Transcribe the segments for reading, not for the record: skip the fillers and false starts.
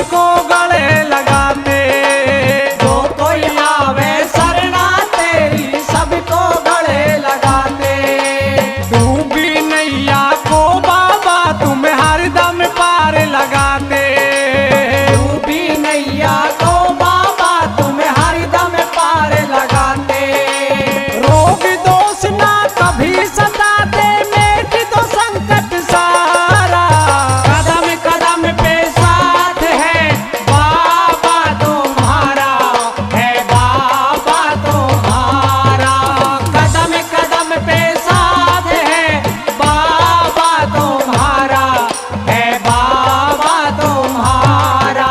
सबको गले लगाते। जो कोई आवे शरणा तेरी सबको गले लगाते। डूबी नैया को बाबा तुम हरदम पार लगाते। डूबी नैया को बाबा तुम हरदम पार लगाते। रोग दोष ना कभी सताते, मेट तो संकट सारा। कदम कदम पे साथ है बाबा तुम्हारा, है बाबा तुम्हारा। कदम कदम पे साथ है बाबा तुम्हारा, है बाबा तुम्हारा।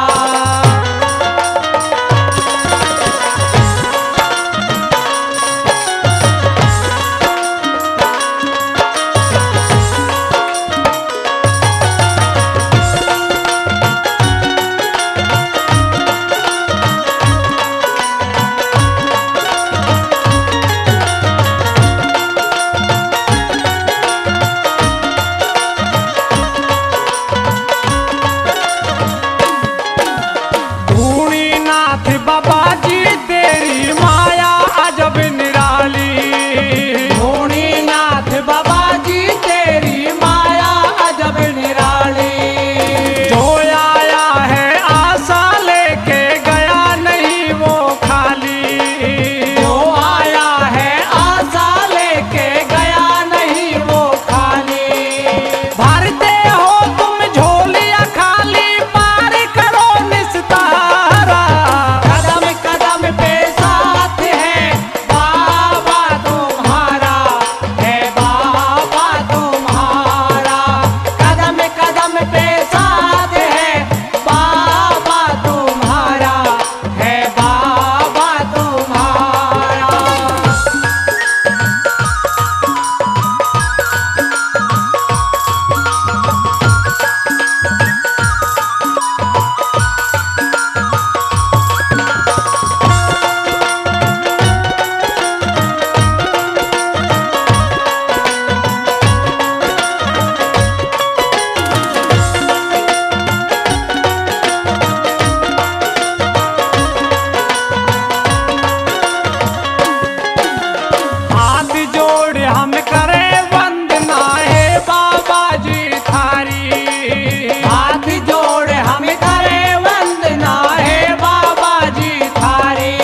ढूंढी नाथ बाबा जी तेरी माया अजब निराली। ढूंढी नाथ बाबा जी तेरी माया अजब निराली। जो आया है आशा लेके गया नहीं वो खाली। जो आया है आशा लेके गया नहीं वो खाली। भरते हो तुम झोलियां खाली, पार करो निस्तारा। कदम कदम पे साथ है बाबा तुम्हारा, है बाबा तुम्हारा। कदम कदम पे साथ है बाबा तुम्हारा, है बाबा तुम्हारा। हाथ जोड़ हम करें वंदना है बाबा जी थारी। हाथ जोड़ हम करें वंदना है बाबा जी थारी।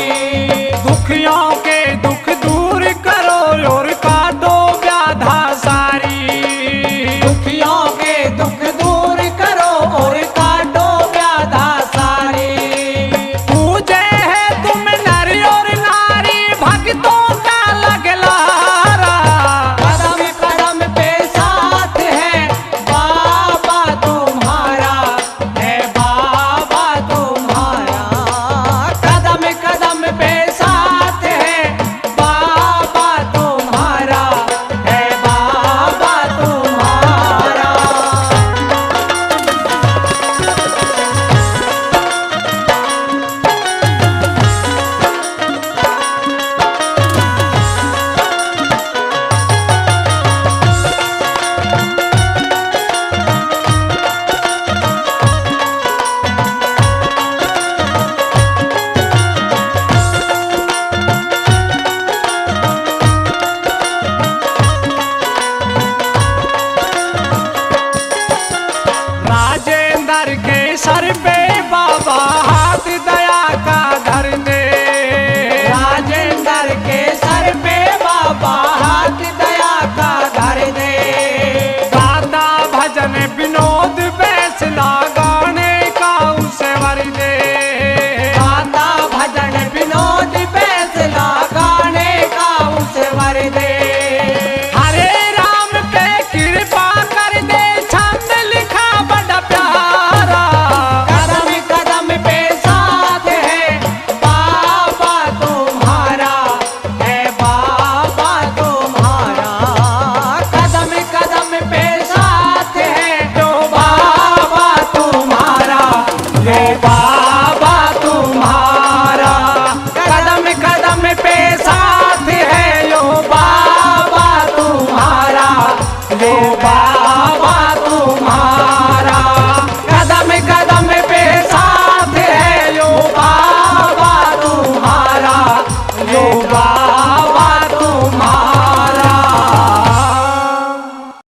दुखियों के दुख दूर करो और काटो व्याधा सारी। दुखियों के दुख दूर करो और काटो व्याधा सारी। पूजे है तुम नर और नारी, भक्तों का लगलारा। कदम कदम पे साथ है बाबा तुम्हारा, है बाबा तुम्हारा। कदम कदम पे साथ है बाबा तुम्हारा, है बाबा तुम्हारा। राजेंद्र के सर पे बाबा